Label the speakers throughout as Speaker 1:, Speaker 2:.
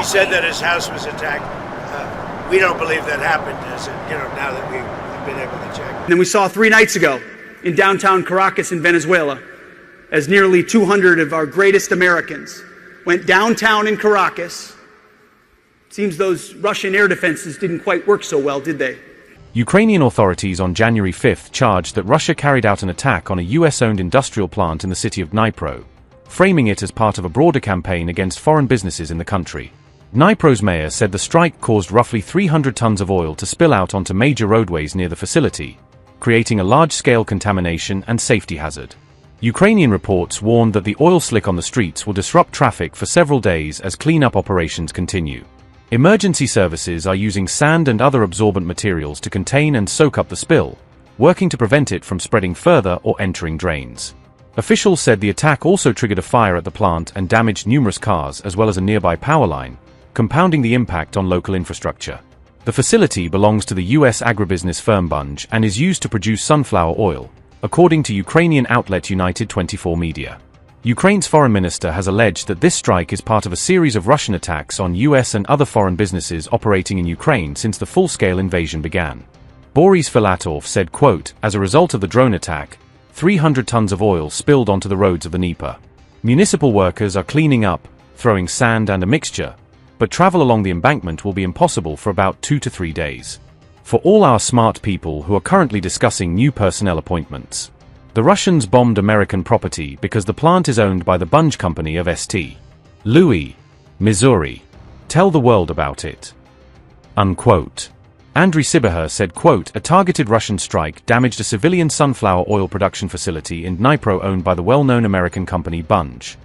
Speaker 1: said that his house was attacked. We don't believe that happened, now that we've been able to check.
Speaker 2: And then we saw 3 nights ago in downtown Caracas in Venezuela, as nearly 200 of our greatest Americans went downtown in Caracas. Seems those Russian air defenses didn't quite work so well, did they?
Speaker 3: Ukrainian authorities on January 5 charged that Russia carried out an attack on a US-owned industrial plant in the city of Dnipro, framing it as part of a broader campaign against foreign businesses in the country. Dnipro's mayor said the strike caused roughly 300 tons of oil to spill out onto major roadways near the facility, creating a large-scale contamination and safety hazard. Ukrainian reports warned that the oil slick on the streets will disrupt traffic for several days as cleanup operations continue. Emergency services are using sand and other absorbent materials to contain and soak up the spill, working to prevent it from spreading further or entering drains. Officials said the attack also triggered a fire at the plant and damaged numerous cars as well as a nearby power line, compounding the impact on local infrastructure. The facility belongs to the U.S. agribusiness firm Bunge and is used to produce sunflower oil, according to Ukrainian outlet United 24 Media. Ukraine's foreign minister has alleged that this strike is part of a series of Russian attacks on U.S. and other foreign businesses operating in Ukraine since the full-scale invasion began. Boris Filatov said, quote, "As a result of the drone attack, 300 tons of oil spilled onto the roads of the Dnipro. Municipal workers are cleaning up, throwing sand and a mixture, but travel along the embankment will be impossible for about 2 to 3 days. For all our smart people who are currently discussing new personnel appointments. The Russians bombed American property because the plant is owned by the Bunge company of St. Louis, Missouri. Tell the world about it." Unquote. Andrii Sybiha said, quote, "A targeted Russian strike damaged a civilian sunflower oil production facility in Dnipro owned by the well-known American company Bunge.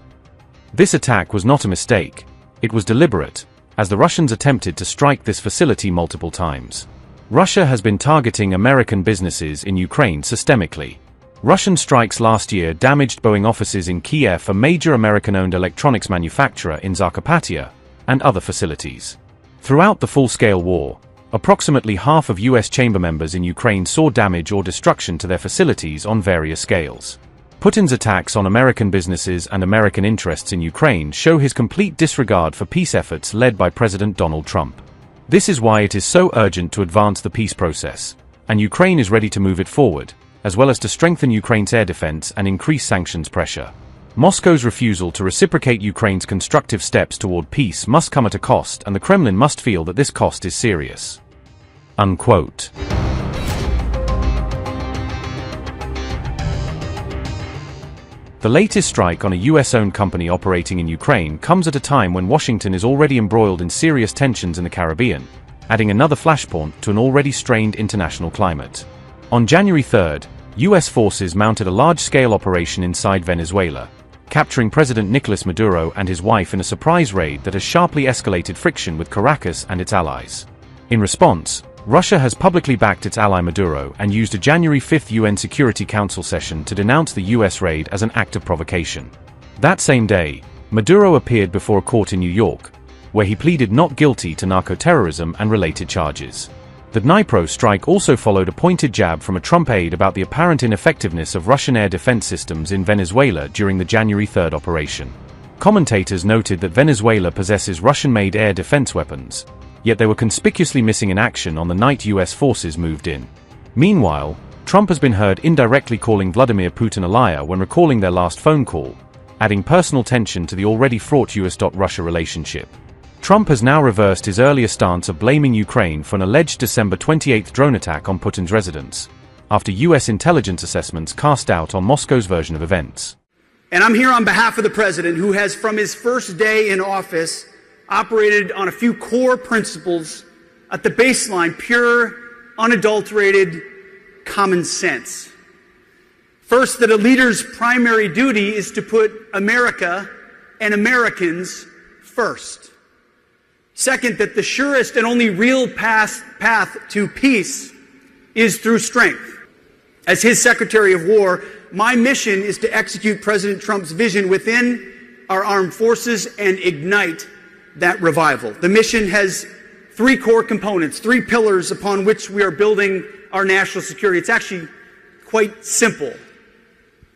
Speaker 3: This attack was not a mistake. It was deliberate, as the Russians attempted to strike this facility multiple times. Russia has been targeting American businesses in Ukraine systemically. Russian strikes last year damaged Boeing offices in Kyiv, a major American-owned electronics manufacturer in Zakarpattia, and other facilities. Throughout the full-scale war, approximately half of U.S. chamber members in Ukraine saw damage or destruction to their facilities on various scales. Putin's attacks on American businesses and American interests in Ukraine show his complete disregard for peace efforts led by President Donald Trump. This is why it is so urgent to advance the peace process, and Ukraine is ready to move it forward, as well as to strengthen Ukraine's air defense and increase sanctions pressure. Moscow's refusal to reciprocate Ukraine's constructive steps toward peace must come at a cost, and the Kremlin must feel that this cost is serious." Unquote. The latest strike on a US-owned company operating in Ukraine comes at a time when Washington is already embroiled in serious tensions in the Caribbean, adding another flashpoint to an already strained international climate. On January 3, US forces mounted a large-scale operation inside Venezuela, capturing President Nicolas Maduro and his wife in a surprise raid that has sharply escalated friction with Caracas and its allies. In response, Russia has publicly backed its ally Maduro and used a January 5 UN Security Council session to denounce the US raid as an act of provocation. That same day, Maduro appeared before a court in New York, where he pleaded not guilty to narco-terrorism and related charges. The Dnipro strike also followed a pointed jab from a Trump aide about the apparent ineffectiveness of Russian air defense systems in Venezuela during the January 3 operation. Commentators noted that Venezuela possesses Russian-made air defense weapons, yet they were conspicuously missing in action on the night US forces moved in. Meanwhile, Trump has been heard indirectly calling Vladimir Putin a liar when recalling their last phone call, adding personal tension to the already fraught US-Russia relationship. Trump has now reversed his earlier stance of blaming Ukraine for an alleged December 28 drone attack on Putin's residence, after US intelligence assessments cast doubt on Moscow's version of events.
Speaker 2: And I'm here on behalf of the president, who has from his first day in office operated on a few core principles at the baseline: pure, unadulterated common sense. First, that a leader's primary duty is to put America and Americans first. Second, that the surest and only real path to peace is through strength. As his Secretary of War, my mission is to execute President Trump's vision within our armed forces and ignite that revival. The mission has 3 core components, 3 pillars upon which we are building our national security. It's actually quite simple.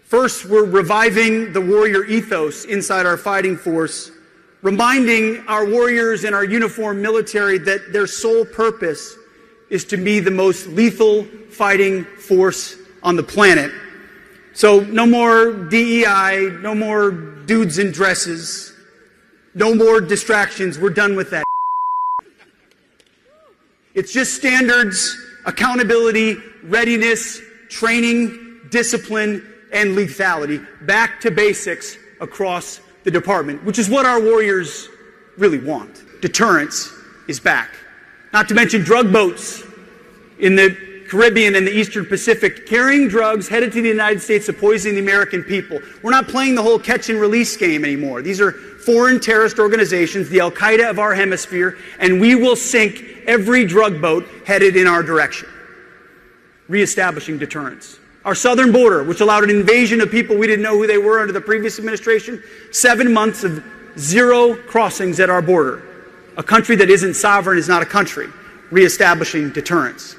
Speaker 2: First, we're reviving the warrior ethos inside our fighting force reminding our warriors and our uniformed military that their sole purpose is to be the most lethal fighting force on the planet. So no more DEI, no more dudes in dresses, no more distractions. We're done with that. It's just standards, accountability, readiness, training, discipline, and lethality. Back to basics across the department, which is what our warriors really want. Deterrence is back. Not to mention drug boats in the Caribbean and the Eastern Pacific carrying drugs headed to the United States to poison the American people. We're not playing the whole catch and release game anymore. These are foreign terrorist organizations, the Al-Qaeda of our hemisphere, and we will sink every drug boat headed in our direction. Reestablishing deterrence. Our southern border, which allowed an invasion of people we didn't know who they were under the previous administration, 7 months of zero crossings at our border. A country that isn't sovereign is not a country. Reestablishing deterrence.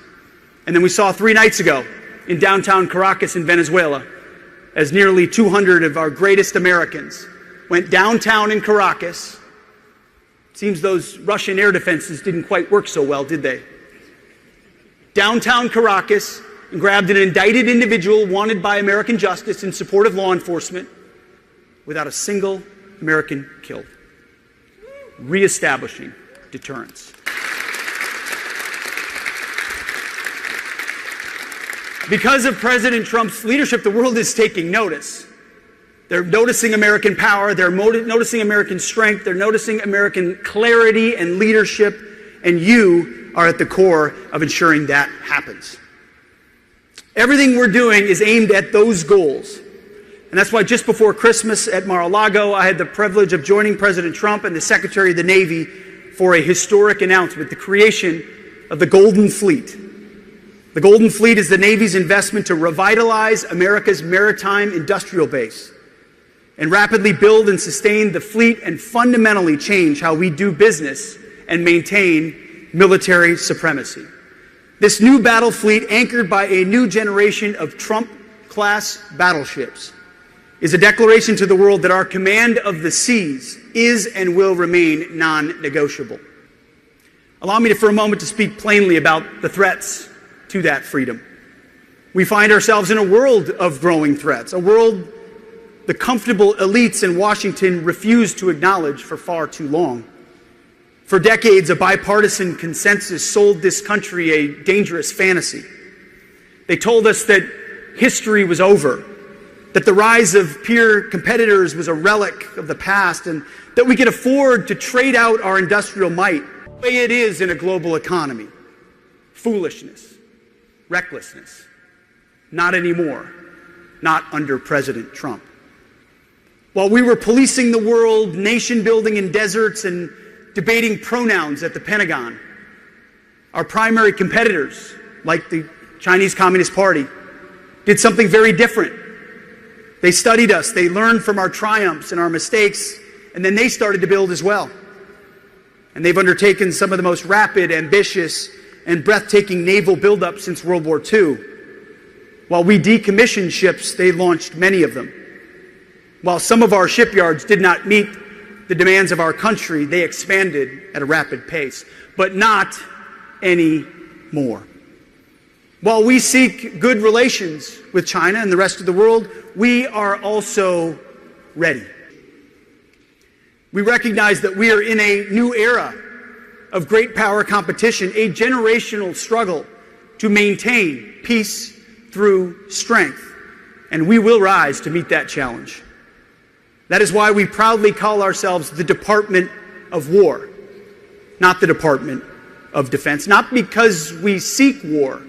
Speaker 2: And then we saw 3 nights ago in downtown Caracas in Venezuela, as nearly 200 of our greatest Americans went downtown in Caracas. It seems those Russian air defenses didn't quite work so well, did they? Downtown Caracas, and grabbed an indicted individual wanted by American justice in support of law enforcement without a single American killed. Reestablishing deterrence. Because of President Trump's leadership, the world is taking notice. They're noticing American power, they're noticing American strength, they're noticing American clarity and leadership, and you are at the core of ensuring that happens. Everything we're doing is aimed at those goals. And that's why just before Christmas at Mar-a-Lago, I had the privilege of joining President Trump and the Secretary of the Navy for a historic announcement, the creation of the Golden Fleet. The Golden Fleet is the Navy's investment to revitalize America's maritime industrial base and rapidly build and sustain the fleet and fundamentally change how we do business and maintain military supremacy. This new battle fleet, anchored by a new generation of Trump-class battleships, is a declaration to the world that our command of the seas is and will remain non-negotiable. Allow me for a moment to speak plainly about the threats to that freedom. We find ourselves in a world of growing threats, a world the comfortable elites in Washington refuse to acknowledge for far too long. For decades, a bipartisan consensus sold this country a dangerous fantasy. They told us that history was over, that the rise of peer competitors was a relic of the past, and that we could afford to trade out our industrial might the way it is in a global economy. Foolishness, recklessness. Not anymore. Not under President Trump. While we were policing the world, nation building in deserts, and debating pronouns at the Pentagon, our primary competitors, like the Chinese Communist Party, did something very different. They studied us, they learned from our triumphs and our mistakes, and then they started to build as well. And they've undertaken some of the most rapid, ambitious, and breathtaking naval buildup since World War II. While we decommissioned ships, they launched many of them. While some of our shipyards did not meet the demands of our country, they expanded at a rapid pace, but not anymore. While we seek good relations with China and the rest of the world, we are also ready. We recognize that we are in a new era of great power competition, a generational struggle to maintain peace through strength, and we will rise to meet that challenge. That is why we proudly call ourselves the Department of War, not the Department of Defense. Not because we seek war,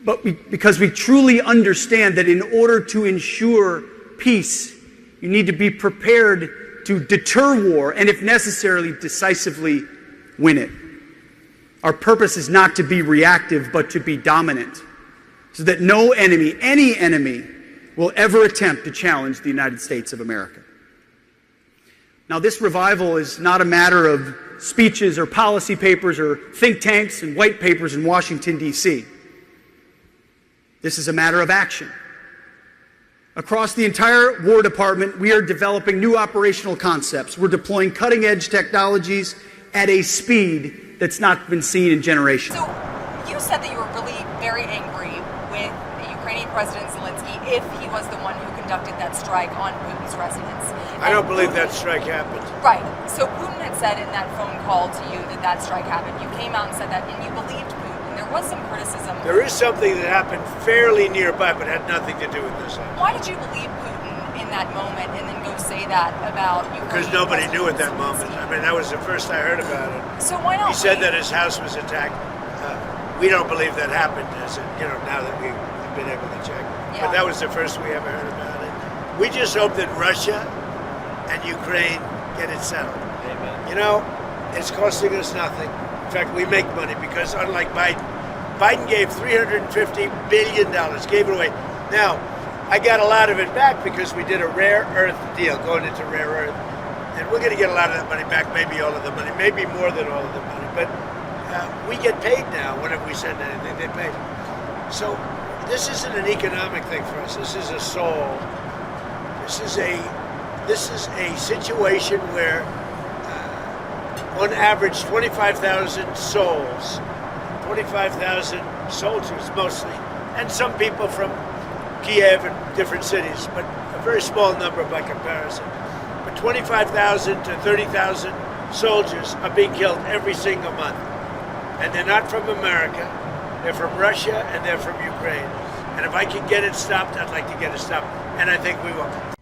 Speaker 2: but because we truly understand that in order to ensure peace, you need to be prepared to deter war and, if necessary, decisively win it. Our purpose is not to be reactive, but to be dominant, so that no enemy, any enemy, will ever attempt to challenge the United States of America. Now, this revival is not a matter of speeches or policy papers or think tanks and white papers in Washington, D.C. This is a matter of action. Across the entire War Department, we are developing new operational concepts. We're deploying cutting-edge technologies at a speed that's not been seen in generations.
Speaker 4: So you said that you were really very angry with the Ukrainian President Zelensky if he was the one who conducted that strike on Putin's residence.
Speaker 1: I don't believe that strike happened.
Speaker 4: Right. So Putin had said in that phone call to you that that strike happened. You came out and said that, and you believed Putin. There was some criticism.
Speaker 1: There is something that happened fairly nearby, but had nothing to do with this.
Speaker 4: Why did you believe Putin in that moment and then go say that about Ukraine?
Speaker 1: Because nobody knew at that moment. I mean, that was the first I heard about it.
Speaker 4: So why not?
Speaker 1: He said that his house was attacked. We don't believe that happened, as it, now that we've been able to check.
Speaker 4: Yeah.
Speaker 1: But that was the first we ever heard about it. We just hope that Russia and Ukraine get it settled. Amen. It's costing us nothing. In fact, we make money because unlike Biden gave $350 billion, gave it away. Now, I got a lot of it back because we did a rare earth deal going into rare earth. And we're going to get a lot of that money back, maybe all of the money, maybe more than all of the money. But we get paid now whenever we send anything, they pay. So this isn't an economic thing for us. This is a soul. This is a situation where on average 25,000 souls, 25,000 soldiers mostly, and some people from Kyiv and different cities, but a very small number by comparison. But 25,000 to 30,000 soldiers are being killed every single month. And they're not from America, they're from Russia and they're from Ukraine. And if I can get it stopped, I'd like to get it stopped. And I think we will.